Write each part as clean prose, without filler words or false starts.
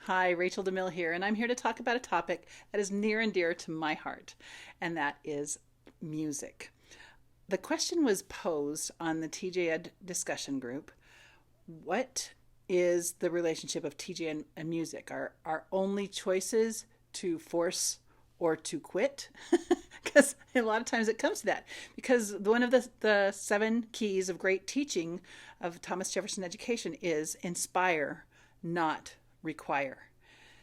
Hi, Rachel DeMille here, and I'm here to talk about a topic that is near and dear to my heart, and that is music. The question was posed on the TJEd discussion group. What is the relationship of TJ and music? Are our only choices to force or to quit? Because a lot of times it comes to that. Because one of the seven keys of great teaching of Thomas Jefferson education is inspire, not require.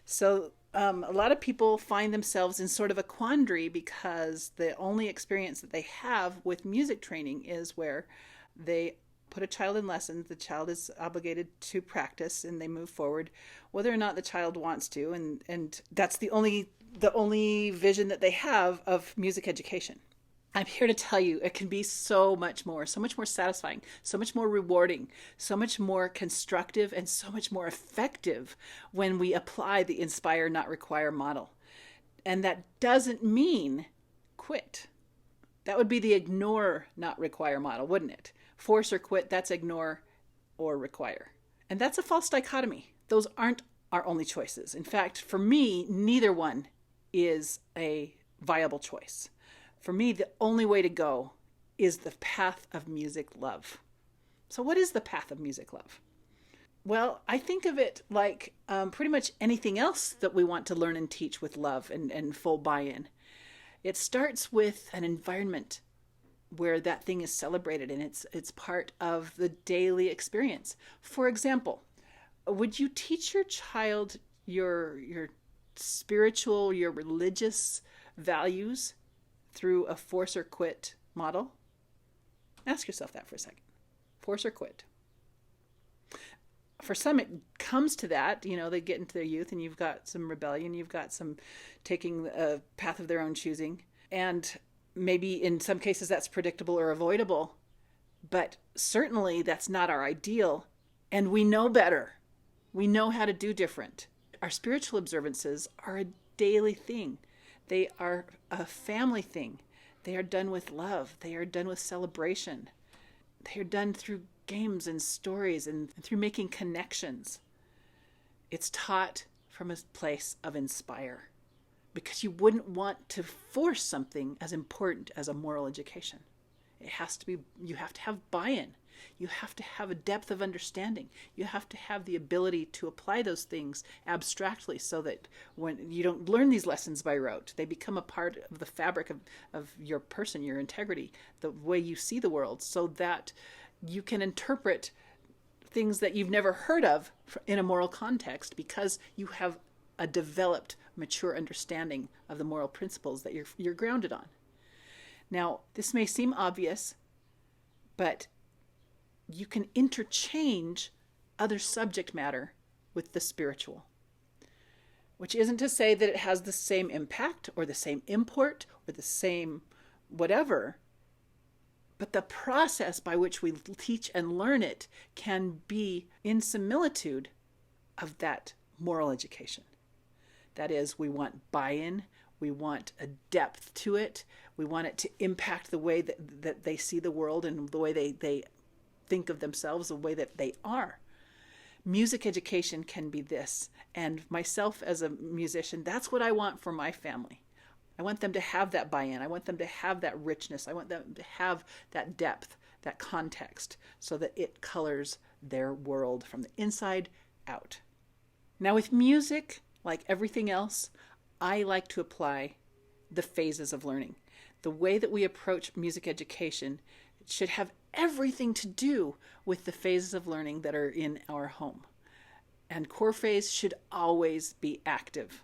So a lot of people find themselves in sort of a quandary because the only experience that they have with music training is where they put a child in lessons, the child is obligated to practice, and they move forward whether or not the child wants to, and that's the only vision that they have of music education. I'm here to tell you it can be so much more satisfying, so much more rewarding, so much more constructive, and so much more effective when we apply the inspire, not require model. And that doesn't mean quit. That would be the ignore, not require model, wouldn't it? Force or quit, that's ignore or require. And that's a false dichotomy. Those aren't our only choices. In fact, for me, neither one is a viable choice. For me, the only way to go is the path of music love. So, what is the path of music love? Well, I think of it like pretty much anything else that we want to learn and teach with love and full buy in. It starts with an environment where that thing is celebrated and it's part of the daily experience. For example, would you teach your child your spiritual, your religious values through a force or quit model? Ask yourself that for a second. Force or quit. For some, it comes to that. They get into their youth and you've got some rebellion, you've got some taking a path of their own choosing. And maybe in some cases that's predictable or avoidable, but certainly that's not our ideal. And we know better. We know how to do different. Our spiritual observances are a daily thing. They are a family thing. They are done with love. They are done with celebration. They are done through games and stories and through making connections. It's taught from a place of inspire, because you wouldn't want to force something as important as a moral education. It has to be, you have to have buy-in. You have to have a depth of understanding. You have to have the ability to apply those things abstractly so that when you don't learn these lessons by rote, they become a part of the fabric of your person, your integrity, the way you see the world, so that you can interpret things that you've never heard of in a moral context because you have a developed, mature understanding of the moral principles that you're grounded on. Now, this may seem obvious, but you can interchange other subject matter with the spiritual, which isn't to say that it has the same impact or the same import or the same whatever, but the process by which we teach and learn it can be in similitude of that moral education. That is, we want buy-in, we want a depth to it, we want it to impact the way that they see the world and the way they think of themselves, the way that they are. Music education can be this. And myself as a musician, that's what I want for my family. I want them to have that buy-in. I want them to have that richness. I want them to have that depth, that context, so that it colors their world from the inside out. Now with music, like everything else, I like to apply the phases of learning. The way that we approach music education should have everything to do with the phases of learning that are in our home. And core phase should always be active.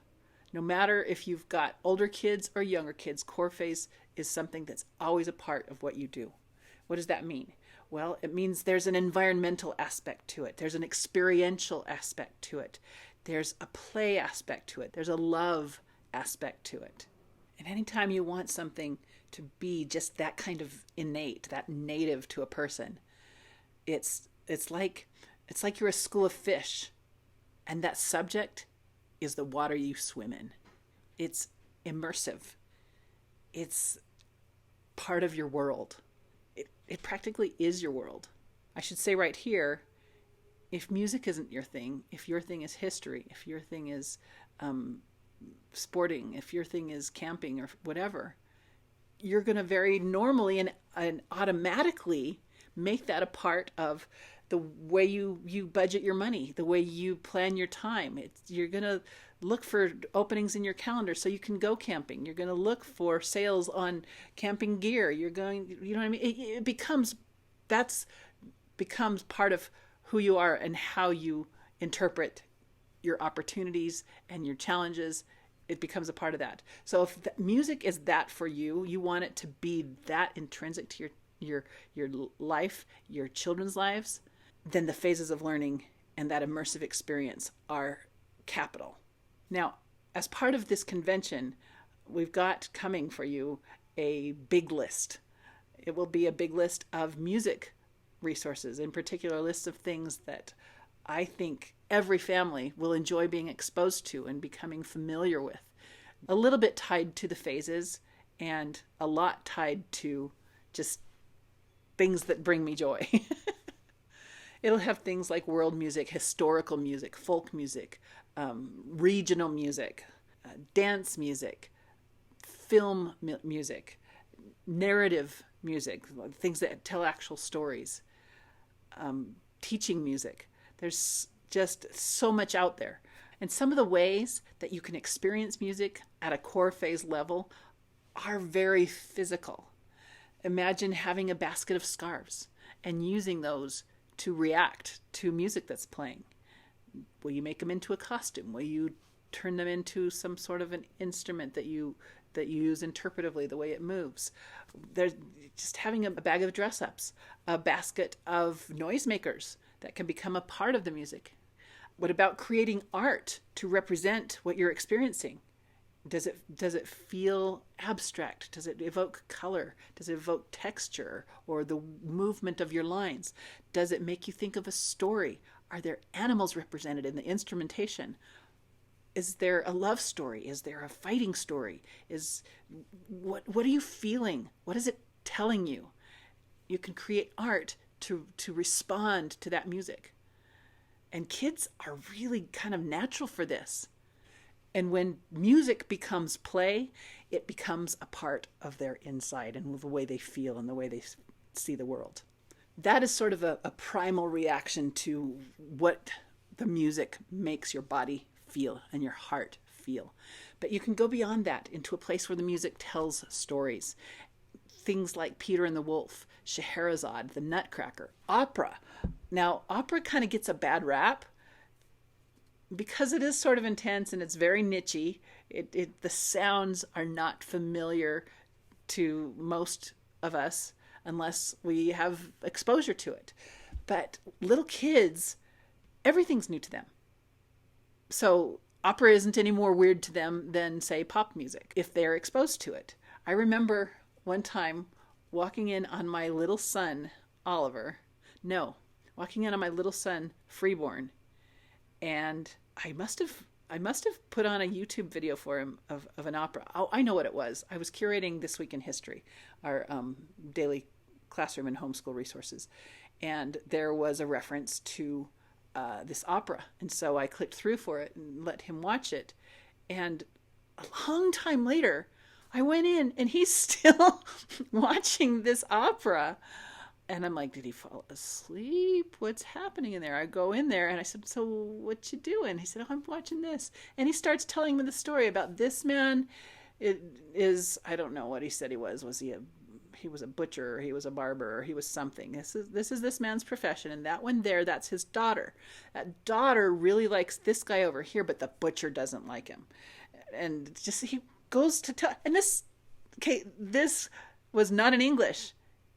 No matter if you've got older kids or younger kids, core phase is something that's always a part of what you do. What does that mean? Well, it means there's an environmental aspect to it. There's an experiential aspect to it. There's a play aspect to it. There's a love aspect to it. And anytime you want something to be just that kind of innate, that native to a person, it's like you're a school of fish, and that subject is the water you swim in. It's immersive. It's part of your world. It practically is your world. I should say right here, If music isn't your thing, if your thing is history, if your thing is sporting, if your thing is camping or whatever, you're going to very normally and automatically make that a part of the way you budget your money, the way you plan your time. You're going to look for openings in your calendar so you can go camping. You're going to look for sales on camping gear. You're going, you know what I mean? It becomes part of who you are and how you interpret your opportunities and your challenges. It becomes a part of that. So if music is that for you, you want it to be that intrinsic to your life, your children's lives, then the phases of learning and that immersive experience are capital. Now, as part of this convention, we've got coming for you a big list. It will be a big list of music resources, in particular, a list of things that I think every family will enjoy being exposed to and becoming familiar with. A little bit tied to the phases and a lot tied to just things that bring me joy. It'll have things like world music, historical music, folk music, regional music, dance music, film music, narrative music, things that tell actual stories, teaching music. There's just so much out there. And some of the ways that you can experience music at a core phase level are very physical. Imagine having a basket of scarves and using those to react to music that's playing. Will you make them into a costume? Will you turn them into some sort of an instrument that you use interpretively, the way it moves? There's just having a bag of dress-ups, a basket of noisemakers that can become a part of the music. What about creating art to represent what you're experiencing? Does it feel abstract? Does it evoke color? Does it evoke texture or the movement of your lines? Does it make you think of a story? Are there animals represented in the instrumentation? Is there a love story? Is there a fighting story? What are you feeling? What is it telling you? You can create art to respond to that music. And kids are really kind of natural for this. And when music becomes play, it becomes a part of their inside and the way they feel and the way they see the world. That is sort of a primal reaction to what the music makes your body feel and your heart feel. But you can go beyond that into a place where the music tells stories. Things like Peter and the Wolf, Scheherazade, the Nutcracker, opera. Now, opera kind of gets a bad rap because it is sort of intense and it's very niche-y. The sounds are not familiar to most of us unless we have exposure to it. But little kids, everything's new to them. So opera isn't any more weird to them than, say, pop music, if they're exposed to it. I remember one time walking in on my little son, Freeborn, and I must have put on a YouTube video for him of an opera. Oh, I know what it was. I was curating This Week in History, our daily classroom and homeschool resources, and there was a reference to this opera. And so I clicked through for it and let him watch it. And a long time later, I went in and he's still watching this opera. And I'm like, did he fall asleep? What's happening in there? I go in there and I said, so what you doing? He said, oh, I'm watching this. And he starts telling me the story about this man. It is, I don't know what he said he was. He was a butcher, or he was a barber, or he was something. This is this man's profession. And that one there, that's his daughter. That daughter really likes this guy over here, but the butcher doesn't like him. And just, he goes to tell, and this was not in English.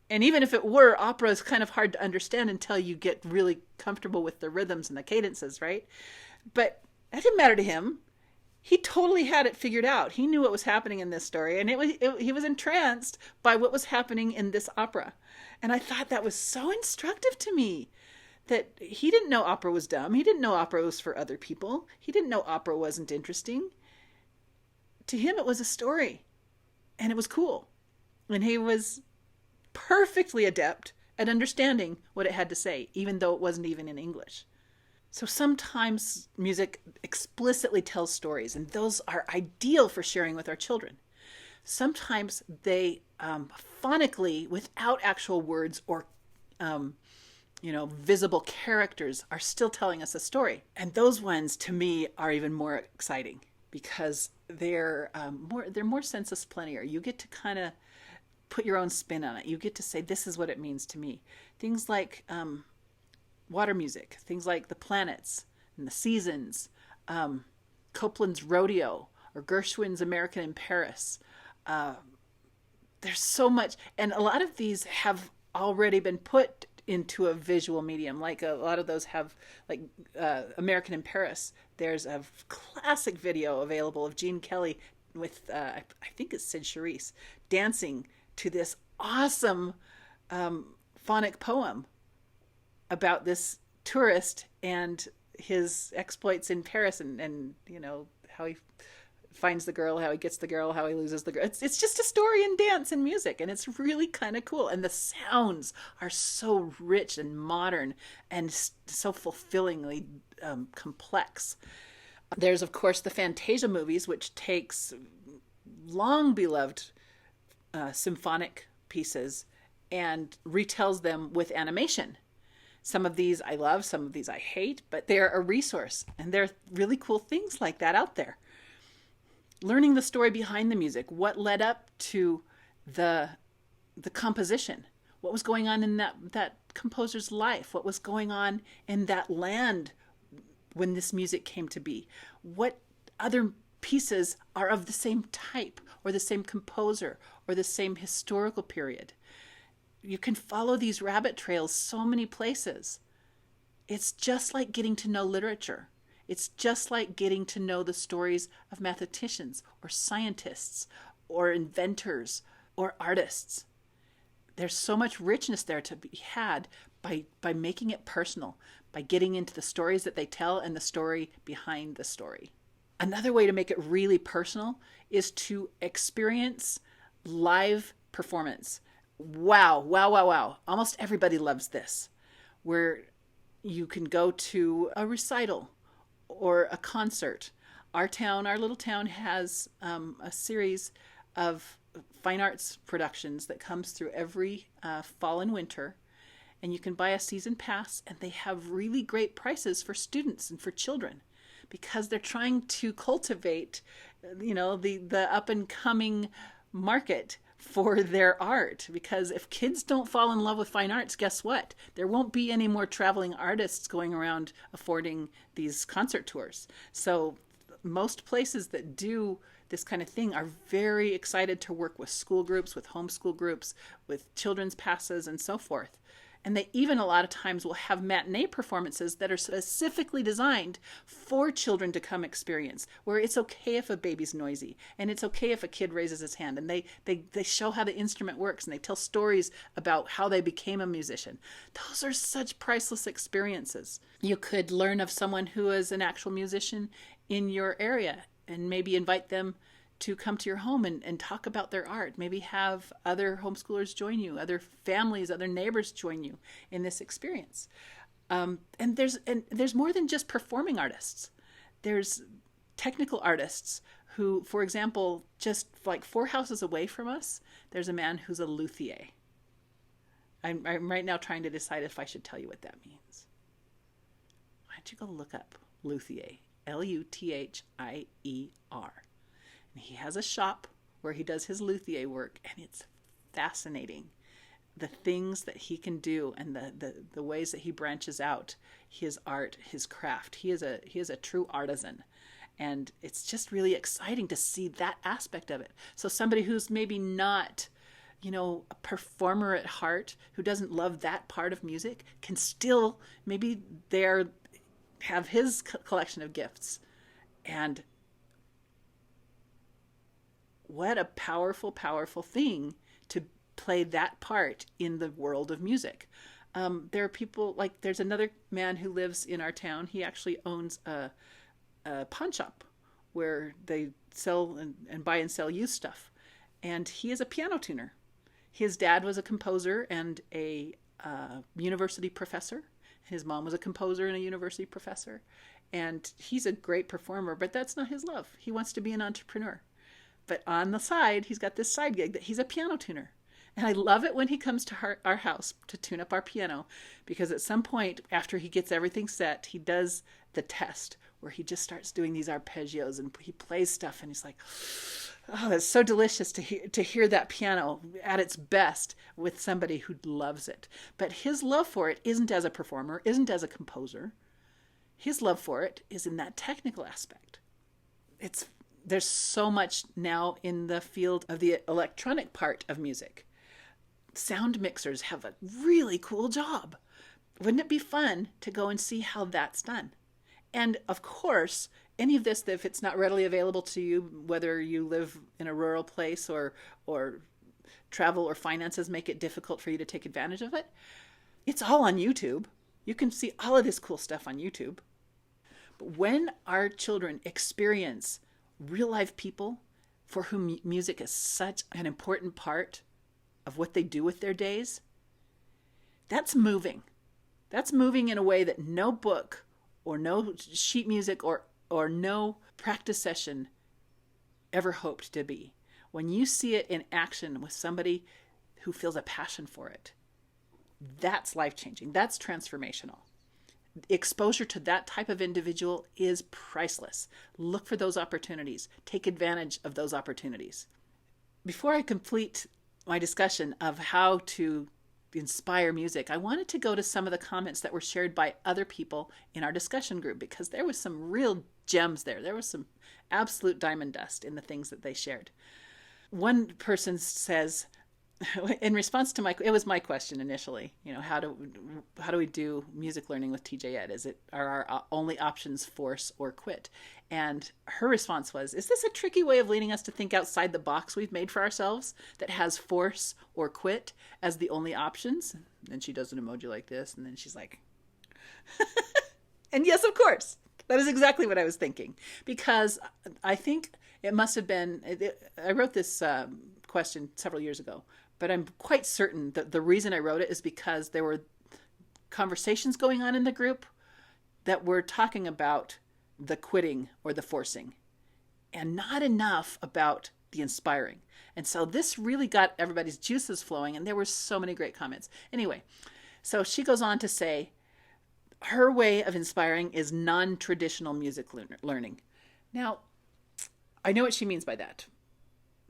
And even if it were, opera is kind of hard to understand until you get really comfortable with the rhythms and the cadences, right? But that didn't matter to him. He totally had it figured out. He knew what was happening in this story, and he was entranced by what was happening in this opera. And I thought that was so instructive to me, that he didn't know opera was dumb. He didn't know opera was for other people. He didn't know opera wasn't interesting. To him, it was a story, and it was cool. And he was perfectly adept at understanding what it had to say, even though it wasn't even in English. So sometimes music explicitly tells stories, and those are ideal for sharing with our children. Sometimes they phonically, without actual words or visible characters, are still telling us a story. And those ones, to me, are even more exciting because they're more sensus plenior. You get to kind of put your own spin on it. You get to say, this is what it means to me. Things like water music, things like the planets and the seasons, Copland's Rodeo or Gershwin's American in Paris. There's so much, and a lot of these have already been put into a visual medium. Like a lot of those have, like American in Paris. There's a classic video available of Gene Kelly with, I think it's Sid Charisse, dancing to this awesome phonic poem about this tourist and his exploits in Paris, and how he finds the girl, how he gets the girl, how he loses the girl. It's just a story in dance and music, and it's really kind of cool. And the sounds are so rich and modern and so fulfillingly complex. There's, of course, the Fantasia movies, which takes long beloved symphonic pieces and retells them with animation. Some of these I love, some of these I hate, but they're a resource, and there are really cool things like that out there. Learning the story behind the music, what led up to the composition, what was going on in that composer's life, what was going on in that land when this music came to be, what other pieces are of the same type or the same composer or the same historical period. You can follow these rabbit trails so many places. It's just like getting to know literature. It's just like getting to know the stories of mathematicians or scientists or inventors or artists. There's so much richness there to be had by making it personal, by getting into the stories that they tell and the story behind the story. Another way to make it really personal is to experience live performance. Wow, wow, wow, wow. Almost everybody loves this, where you can go to a recital or a concert. Our little town has a series of fine arts productions that comes through every fall and winter. And you can buy a season pass, and they have really great prices for students and for children because they're trying to cultivate, the up and coming market for their art. Because if kids don't fall in love with fine arts, guess what? There won't be any more traveling artists going around affording these concert tours. So most places that do this kind of thing are very excited to work with school groups, with homeschool groups, with children's passes, and so forth. And they even a lot of times will have matinee performances that are specifically designed for children to come experience, where it's okay if a baby's noisy and it's okay if a kid raises his hand, and they show how the instrument works and they tell stories about how they became a musician. Those are such priceless experiences. You could learn of someone who is an actual musician in your area and maybe invite them to come to your home and talk about their art. Maybe have other homeschoolers join you, other families, other neighbors join you in this experience. And there's more than just performing artists. There's technical artists who, for example, just like 4 houses away from us, there's a man who's a luthier. I'm right now trying to decide if I should tell you what that means. Why don't you go look up luthier, Luthier. He has a shop where he does his luthier work, and it's fascinating. The things that he can do and the ways that he branches out his art, his craft. He is a true artisan. And it's just really exciting to see that aspect of it. So somebody who's maybe not, a performer at heart, who doesn't love that part of music, can still, maybe have his collection of gifts. And what a powerful, powerful thing to play that part in the world of music. There are people, like there's another man who lives in our town. He actually owns a pawn shop where they sell and buy and sell used stuff. And he is a piano tuner. His dad was a composer and a university professor. His mom was a composer and a university professor. And he's a great performer, but that's not his love. He wants to be an entrepreneur. But on the side, he's got this side gig that he's a piano tuner. And I love it when he comes to our house to tune up our piano, because at some point after he gets everything set, he does the test where he just starts doing these arpeggios and he plays stuff and he's like, oh, it's so delicious to hear that piano at its best with somebody who loves it. But his love for it isn't as a performer, isn't as a composer. His love for it is in that technical aspect. There's so much now in the field of the electronic part of music. Sound mixers have a really cool job. Wouldn't it be fun to go and see how that's done? And of course, any of this, if it's not readily available to you, whether you live in a rural place or travel or finances make it difficult for you to take advantage of it, it's all on YouTube. You can see all of this cool stuff on YouTube. But when our children experience real life people for whom music is such an important part of what they do with their days, that's moving. That's moving in a way that no book or no sheet music or no practice session ever hoped to be. When you see it in action with somebody who feels a passion for it, that's life-changing. That's transformational. Exposure to that type of individual is priceless. Look for those opportunities. Take advantage of those opportunities. Before I complete my discussion of how to inspire music, I wanted to go to some of the comments that were shared by other people in our discussion group, because there was some real gems there. There was some absolute diamond dust in the things that they shared. One person says, in response to it was my question initially, how do we do music learning with TJEd? Are our only options force or quit? And her response was, is this a tricky way of leading us to think outside the box we've made for ourselves that has force or quit as the only options? And then she does an emoji like this, and then she's like, and yes, of course, that is exactly what I was thinking, because I think it must have been, I wrote this question several years ago, but I'm quite certain that the reason I wrote it is because there were conversations going on in the group that were talking about the quitting or the forcing, and not enough about the inspiring. And so this really got everybody's juices flowing, and there were so many great comments. Anyway, so she goes on to say her way of inspiring is non-traditional music learning. Now, I know what she means by that.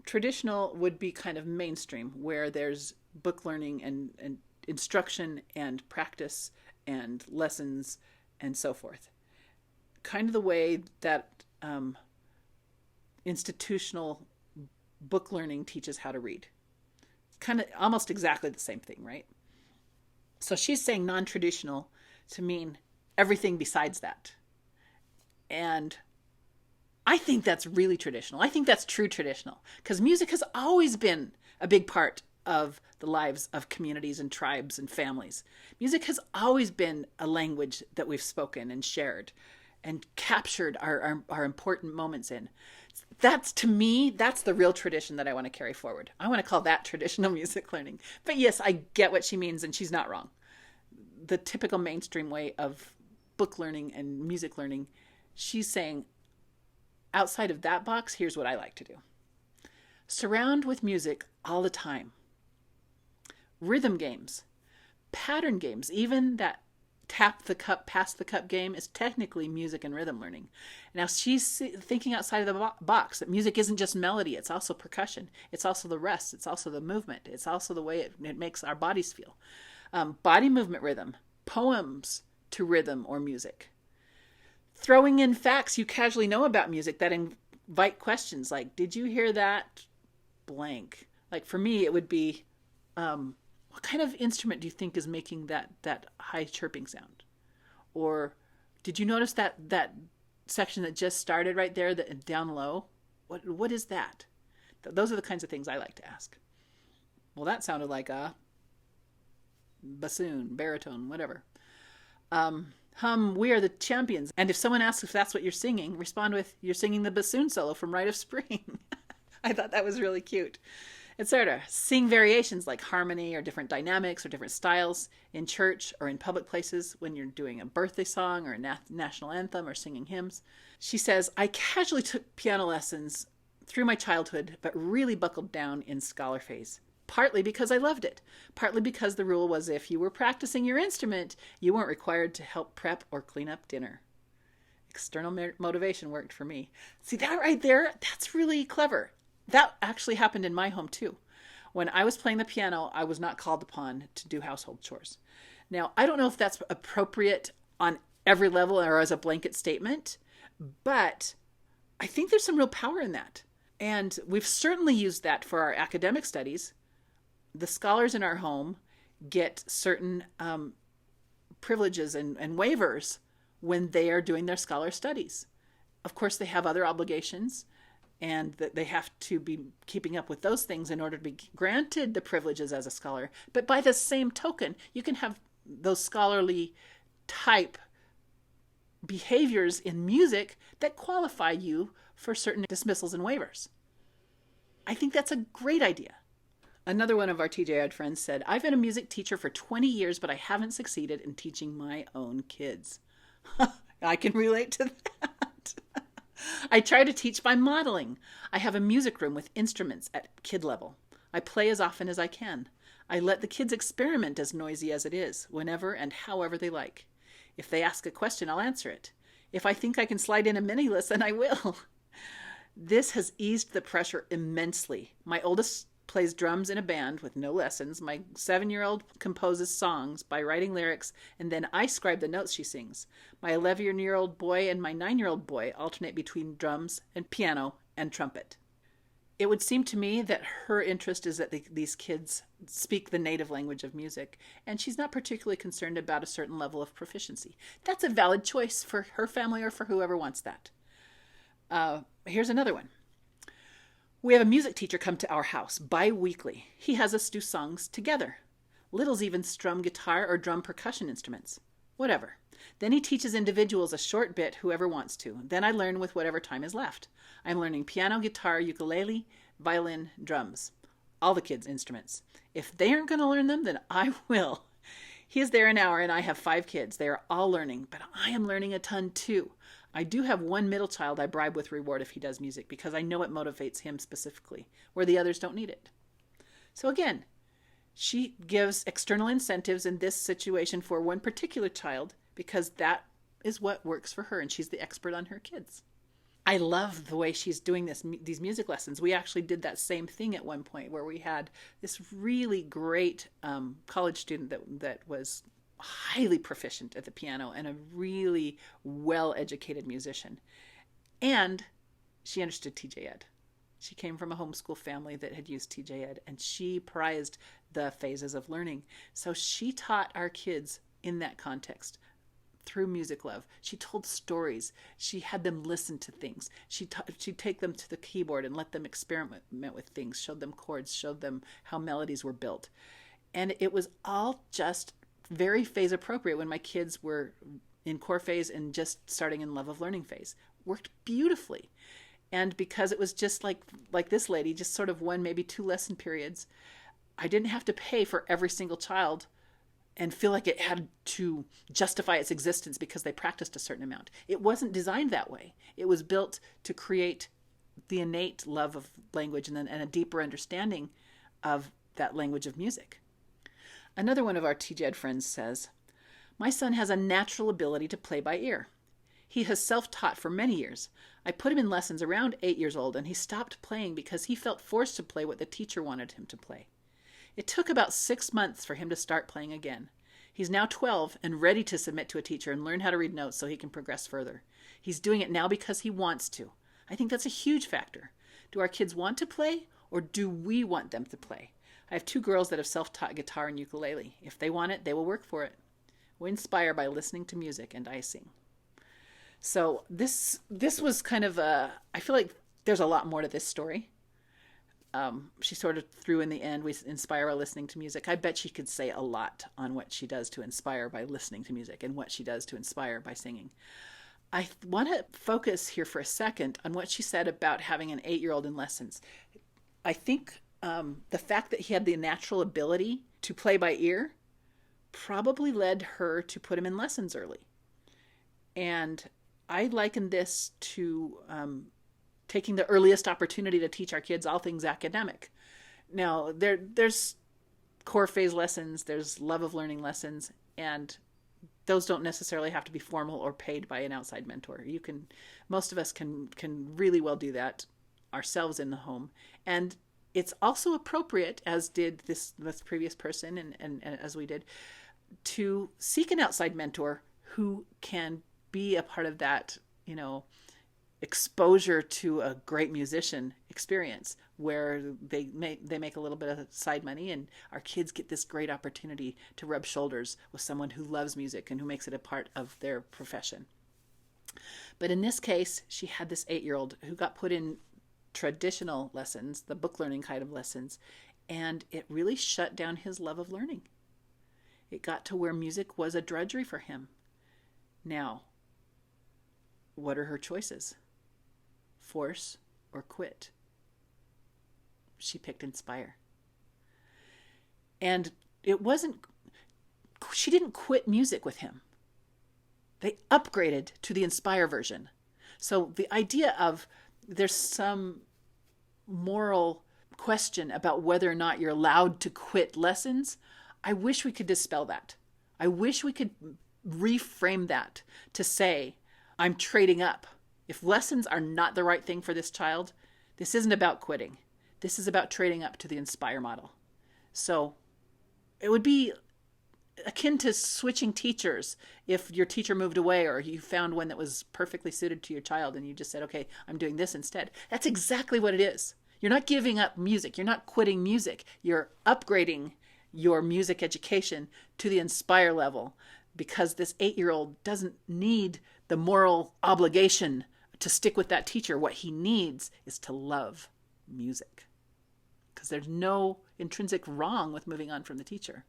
Traditional would be kind of mainstream, where there's book learning and instruction and practice and lessons and so forth. Kind of the way that institutional book learning teaches how to read. Kind of almost exactly the same thing, right? So she's saying non-traditional to mean everything besides that. And I think that's really traditional. I think that's true traditional, because music has always been a big part of the lives of communities and tribes and families. Music has always been a language that we've spoken and shared and captured our important moments in. That's, to me, that's the real tradition that I want to carry forward. I want to call that traditional music learning. But yes, I get what she means, and she's not wrong. The typical mainstream way of book learning and music learning, she's saying, outside of that box, here's what I like to do. Surround with music all the time. Rhythm games, pattern games, even that tap the cup, pass the cup game is technically music and rhythm learning. Now she's thinking outside of the box, that music isn't just melody, it's also percussion. It's also the rest. It's also the movement. It's also the way it makes our bodies feel. Body movement rhythm, poems to rhythm or music. Throwing in facts you casually know about music that invite questions like, did you hear that blank? Like for me, it would be, what kind of instrument do you think is making that high chirping sound? Or did you notice that section that just started right there, that down low? What is that? Those are the kinds of things I like to ask. Well, that sounded like a bassoon, baritone, whatever. We Are the Champions. And if someone asks if that's what you're singing, respond with, you're singing the bassoon solo from Rite of Spring. I thought that was really cute. etc. Sing variations like harmony or different dynamics or different styles in church or in public places when you're doing a birthday song or a national anthem or singing hymns. She says, I casually took piano lessons through my childhood, but really buckled down in scholar phase. Partly because I loved it. Partly because the rule was if you were practicing your instrument, you weren't required to help prep or clean up dinner. External motivation worked for me. See that right there? That's really clever. That actually happened in my home too. When I was playing the piano, I was not called upon to do household chores. Now, I don't know if that's appropriate on every level or as a blanket statement, but I think there's some real power in that. And we've certainly used that for our academic studies. The scholars in our home get certain privileges and waivers when they are doing their scholar studies. Of course, they have other obligations, and that they have to be keeping up with those things in order to be granted the privileges as a scholar. But by the same token, you can have those scholarly type behaviors in music that qualify you for certain dismissals and waivers. I think that's a great idea. Another one of our TJEd friends said, I've been a music teacher for 20 years, but I haven't succeeded in teaching my own kids. I can relate to that. I try to teach by modeling. I have a music room with instruments at kid level. I play as often as I can. I let the kids experiment, as noisy as it is, whenever and however they like. If they ask a question, I'll answer it. If I think I can slide in a mini lesson, I will. This has eased the pressure immensely. My oldest plays drums in a band with no lessons. My 7-year-old composes songs by writing lyrics, and then I scribe the notes she sings. My 11-year-old boy and my 9-year-old boy alternate between drums and piano and trumpet. It would seem to me that her interest is that these kids speak the native language of music, and she's not particularly concerned about a certain level of proficiency. That's a valid choice for her family or for whoever wants that. Here's another one. We have a music teacher come to our house bi-weekly. He has us do songs together. Littles even strum guitar or drum percussion instruments. Whatever. Then he teaches individuals a short bit, whoever wants to. Then I learn with whatever time is left. I'm learning piano, guitar, ukulele, violin, drums. All the kids' instruments. If they aren't going to learn them, then I will. He is there an hour and I have 5 kids. They are all learning, but I am learning a ton too. I do have one middle child I bribe with reward if he does music because I know it motivates him specifically, where the others don't need it. So again, she gives external incentives in this situation for one particular child because that is what works for her and she's the expert on her kids. I love the way she's doing these music lessons. We actually did that same thing at one point where we had this really great college student that was highly proficient at the piano and a really well-educated musician. And she understood TJEd. She came from a homeschool family that had used TJEd, and she prized the phases of learning. So she taught our kids in that context through music love. She told stories. She had them listen to things. She'd take them to the keyboard and let them experiment with things, showed them chords, showed them how melodies were built. And it was all just very phase appropriate when my kids were in core phase and just starting in love of learning phase. Worked beautifully. And because it was just like this lady, just sort of 1, maybe 2 lesson periods, I didn't have to pay for every single child and feel like it had to justify its existence because they practiced a certain amount. It wasn't designed that way. It was built to create the innate love of language and a deeper understanding of that language of music. Another one of our TJEd friends says, my son has a natural ability to play by ear. He has self-taught for many years. I put him in lessons around 8 years old, and he stopped playing because he felt forced to play what the teacher wanted him to play. It took about 6 months for him to start playing again. He's now 12 and ready to submit to a teacher and learn how to read notes so he can progress further. He's doing it now because he wants to. I think that's a huge factor. Do our kids want to play, or do we want them to play? I have 2 girls that have self-taught guitar and ukulele. If they want it, they will work for it. We inspire by listening to music, and I sing. So this was kind of I feel like there's a lot more to this story. She sort of threw in the end, we inspire by listening to music. I bet she could say a lot on what she does to inspire by listening to music and what she does to inspire by singing. I want to focus here for a second on what she said about having an 8-year-old in lessons. I think the fact that he had the natural ability to play by ear probably led her to put him in lessons early. And I liken this to taking the earliest opportunity to teach our kids all things academic. Now, there's core phase lessons, there's love of learning lessons, and those don't necessarily have to be formal or paid by an outside mentor. Most of us can really well do that ourselves in the home. And it's also appropriate, as did this previous person and as we did, to seek an outside mentor who can be a part of that, exposure to a great musician experience where they make a little bit of side money, and our kids get this great opportunity to rub shoulders with someone who loves music and who makes it a part of their profession. But in this case, she had this 8-year-old who got put in traditional lessons, the book learning kind of lessons, and it really shut down his love of learning. It got to where music was a drudgery for him. Now, what are her choices? Force or quit? She picked Inspire. And she didn't quit music with him. They upgraded to the Inspire version. So the idea of there's some moral question about whether or not you're allowed to quit lessons, I wish we could dispel that. I wish we could reframe that to say, I'm trading up. If lessons are not the right thing for this child, this isn't about quitting. This is about trading up to the Inspire model. So it would be akin to switching teachers. If your teacher moved away or you found one that was perfectly suited to your child and you just said, okay, I'm doing this instead. That's exactly what it is. You're not giving up music. You're not quitting music. You're upgrading your music education to the Inspire level, because this 8-year-old doesn't need the moral obligation to stick with that teacher. What he needs is to love music, because there's no intrinsic wrong with moving on from the teacher.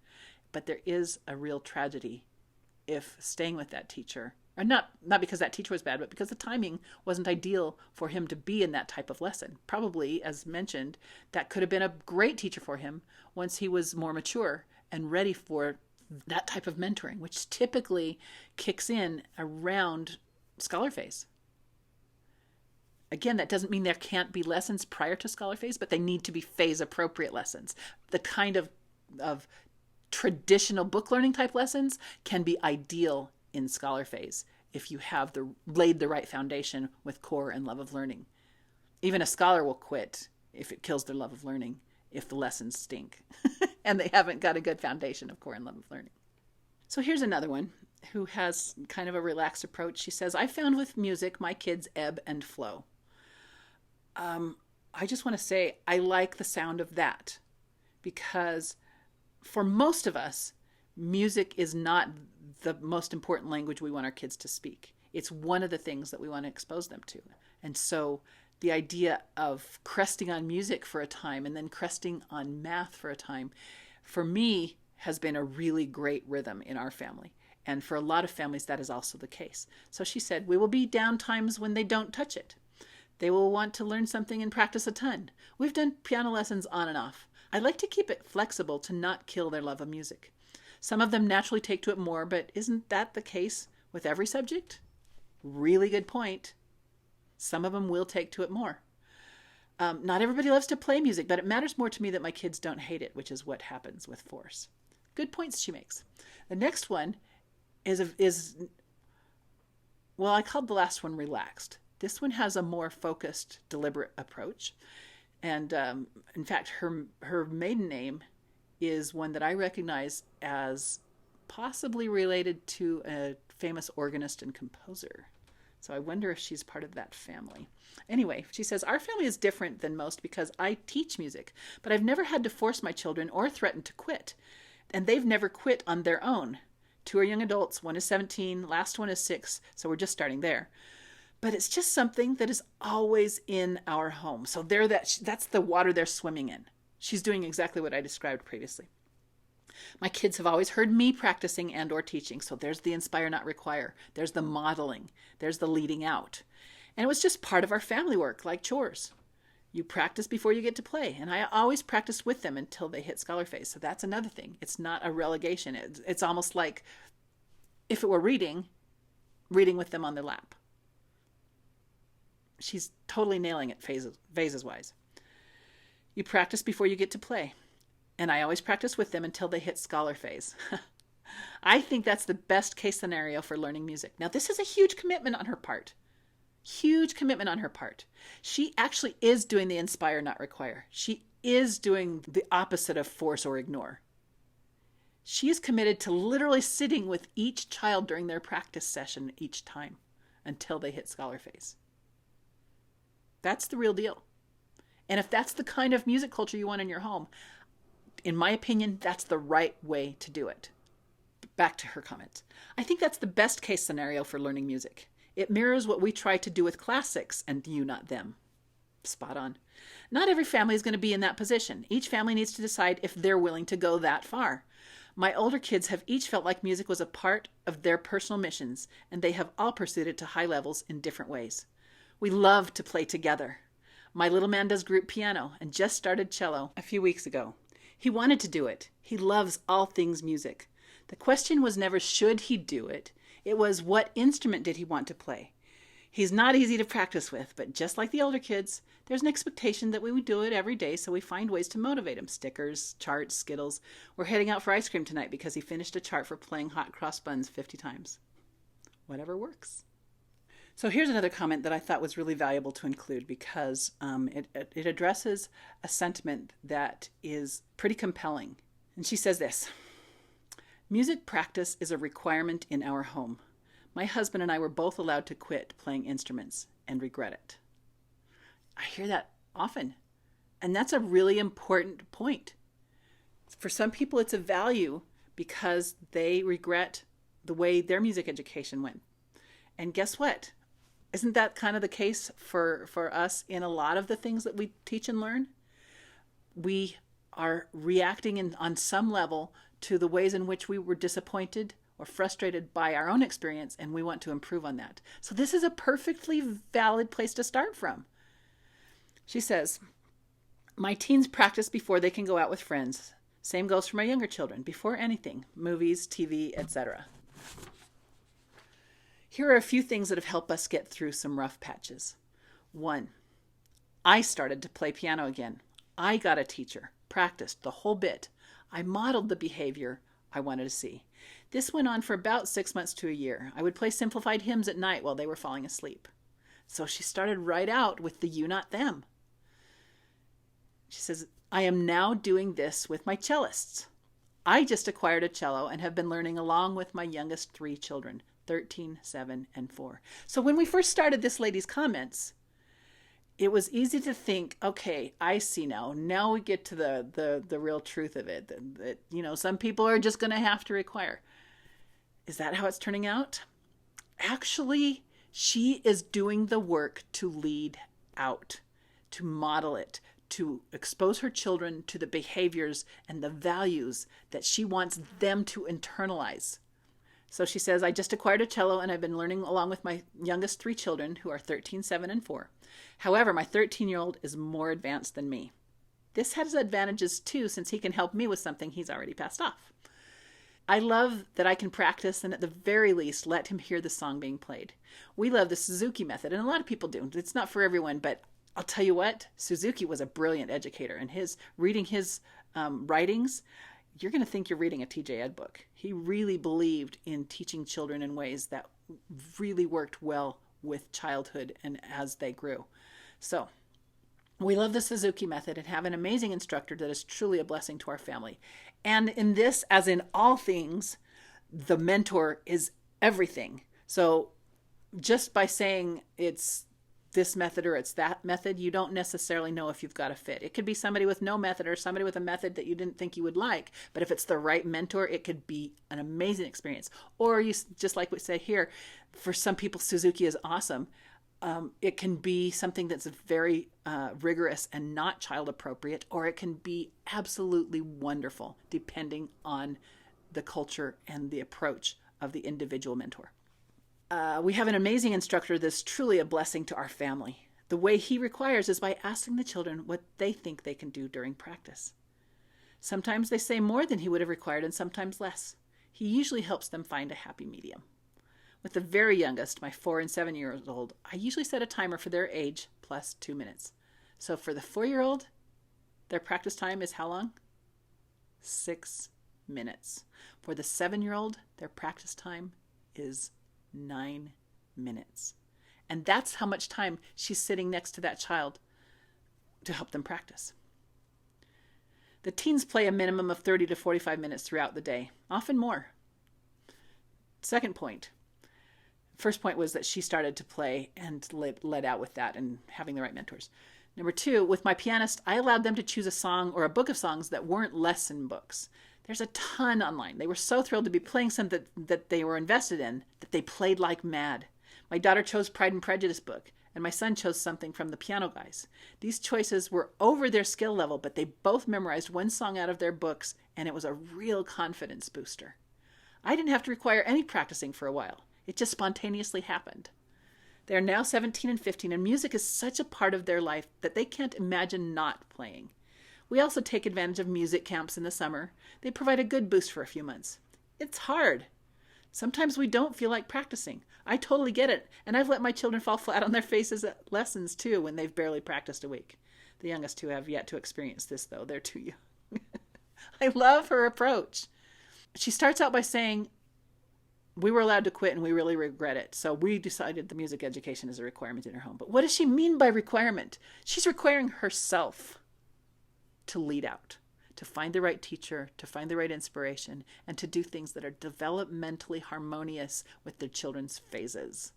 But there is a real tragedy if staying with that teacher, or not because that teacher was bad, but because the timing wasn't ideal for him to be in that type of lesson. Probably, as mentioned, that could have been a great teacher for him once he was more mature and ready for that type of mentoring, which typically kicks in around scholar phase. Again, that doesn't mean there can't be lessons prior to scholar phase, but they need to be phase appropriate lessons. The kind of traditional book learning type lessons can be ideal in scholar phase if you have laid the right foundation with core and love of learning. Even a scholar will quit if it kills their love of learning, if the lessons stink and they haven't got a good foundation of core and love of learning. So here's another one who has kind of a relaxed approach. She says, I found with music, my kids ebb and flow. I just want to say, I like the sound of that, because for most of us, music is not the most important language we want our kids to speak. It's one of the things that we want to expose them to. And so the idea of cresting on music for a time and then cresting on math for a time, for me, has been a really great rhythm in our family. And for a lot of families, that is also the case. So she said, we will be down times when they don't touch it. They will want to learn something and practice a ton. We've done piano lessons on and off. I like to keep it flexible to not kill their love of music. Some of them naturally take to it more, but isn't that the case with every subject? Really good point. Some of them will take to it more. Not everybody loves to play music, but it matters more to me that my kids don't hate it, which is what happens with force. Good points she makes. The next one is well, I called the last one relaxed. This one has a more focused, deliberate approach. And in fact, her maiden name is one that I recognize as possibly related to a famous organist and composer. So I wonder if she's part of that family. Anyway, she says, our family is different than most because I teach music, but I've never had to force my children or threaten to quit. And they've never quit on their own. 2 are young adults, 1 is 17, last one is 6, so we're just starting there. But it's just something that is always in our home. So that's the water they're swimming in. She's doing exactly what I described previously. My kids have always heard me practicing and or teaching. So there's the inspire, not require. There's the modeling. There's the leading out. And it was just part of our family work, like chores. You practice before you get to play. And I always practice with them until they hit scholar phase. So that's another thing. It's not a relegation. It's almost like if it were reading with them on their lap. She's totally nailing it phases wise. You practice before you get to play. And I always practice with them until they hit scholar phase. I think that's the best case scenario for learning music. Now, this is a huge commitment on her part. Huge commitment on her part. She actually is doing the inspire, not require. She is doing the opposite of force or ignore. She is committed to literally sitting with each child during their practice session each time until they hit scholar phase. That's the real deal. And if that's the kind of music culture you want in your home, in my opinion, that's the right way to do it. Back to her comments. I think that's the best case scenario for learning music. It mirrors what we try to do with classics and you, not them. Spot on. Not every family is going to be in that position. Each family needs to decide if they're willing to go that far. My older kids have each felt like music was a part of their personal missions, and they have all pursued it to high levels in different ways. We love to play together. My little man does group piano and just started cello a few weeks ago. He wanted to do it. He loves all things music. The question was never should he do it. It was what instrument did he want to play. He's not easy to practice with, but just like the older kids, there's an expectation that we would do it every day, so we find ways to motivate him. Stickers, charts, Skittles. We're heading out for ice cream tonight because he finished a chart for playing hot cross buns 50 times. Whatever works. So here's another comment that I thought was really valuable to include because it addresses a sentiment that is pretty compelling. And she says this: music practice is a requirement in our home. My husband and I were both allowed to quit playing instruments and regret it. I hear that often. And that's a really important point. For some people, it's a value because they regret the way their music education went. And guess what? Isn't that kind of the case for us in a lot of the things that we teach and learn? We are reacting on some level to the ways in which we were disappointed or frustrated by our own experience, and we want to improve on that. So this is a perfectly valid place to start from. She says, my teens practice before they can go out with friends. Same goes for my younger children, before anything, movies, TV, etc. Here are a few things that have helped us get through some rough patches. 1, I started to play piano again. I got a teacher, practiced the whole bit. I modeled the behavior I wanted to see. This went on for about 6 months to a year. I would play simplified hymns at night while they were falling asleep. So she started right out with the you, not them. She says, I am now doing this with my cellists. I just acquired a cello and have been learning along with my youngest 3 children, 13, 7, and 4. So when we first started this lady's comments, it was easy to think, okay, I see now. Now we get to the real truth of it. That some people are just going to have to require. Is that how it's turning out? Actually, she is doing the work to lead out, to model it, to expose her children to the behaviors and the values that she wants them to internalize. So she says, I just acquired a cello and I've been learning along with my youngest 3 children who are 13, 7, and 4. However, my 13-year-old is more advanced than me. This has advantages too, since he can help me with something he's already passed off. I love that I can practice and at the very least let him hear the song being played. We love the Suzuki method, and a lot of people do. It's not for everyone, but I'll tell you what, Suzuki was a brilliant educator, and reading his writings, you're going to think you're reading a TJEd book. He really believed in teaching children in ways that really worked well with childhood and as they grew. So we love the Suzuki method and have an amazing instructor that is truly a blessing to our family. And in this, as in all things, the mentor is everything. So just by saying it's this method or it's that method, you don't necessarily know if you've got a fit. It could be somebody with no method or somebody with a method that you didn't think you would like. But if it's the right mentor, it could be an amazing experience. Or you just like we say here, for some people, Suzuki is awesome. It can be something that's very rigorous and not child appropriate, or it can be absolutely wonderful depending on the culture and the approach of the individual mentor. We have an amazing instructor that's truly a blessing to our family. The way he requires is by asking the children what they think they can do during practice. Sometimes they say more than he would have required and sometimes less. He usually helps them find a happy medium. With the very youngest, my 4 and 7 years old, I usually set a timer for their age plus 2 minutes. So for the 4-year-old, their practice time is how long? 6 minutes. For the 7-year-old, their practice time is 9 minutes. And that's how much time she's sitting next to that child to help them practice. The teens play a minimum of 30 to 45 minutes throughout the day, often more. Second point. First point was that she started to play and led out with that and having the right mentors. Number 2, with my pianist, I allowed them to choose a song or a book of songs that weren't lesson books. There's a ton online. They were so thrilled to be playing something that they were invested in that they played like mad. My daughter chose Pride and Prejudice book, and my son chose something from the Piano Guys. These choices were over their skill level, but they both memorized one song out of their books, and it was a real confidence booster. I didn't have to require any practicing for a while. It just spontaneously happened. They are now 17 and 15, and music is such a part of their life that they can't imagine not playing. We also take advantage of music camps in the summer. They provide a good boost for a few months. It's hard. Sometimes we don't feel like practicing. I totally get it, and I've let my children fall flat on their faces at lessons too when they've barely practiced a week. The youngest two have yet to experience this, though. They're too young. I love her approach. She starts out by saying, we were allowed to quit and we really regret it. So we decided the music education is a requirement in her home. But what does she mean by requirement? She's requiring herself to lead out, to find the right teacher, to find the right inspiration, and to do things that are developmentally harmonious with their children's phases.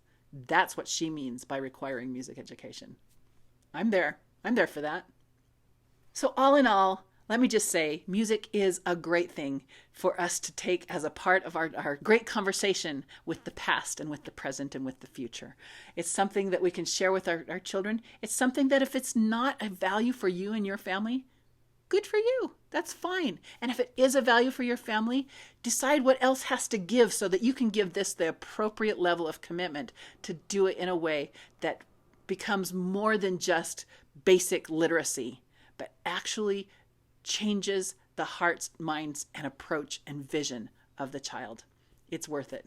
That's what she means by requiring music education. I'm there for that. So all in all, let me just say, music is a great thing for us to take as a part of our great conversation with the past and with the present and with the future. It's something that we can share with our children. It's something that if it's not a value for you and your family, good for you. That's fine. And if it is a value for your family, decide what else has to give so that you can give this the appropriate level of commitment to do it in a way that becomes more than just basic literacy, but actually changes the hearts, minds, and approach and vision of the child. It's worth it.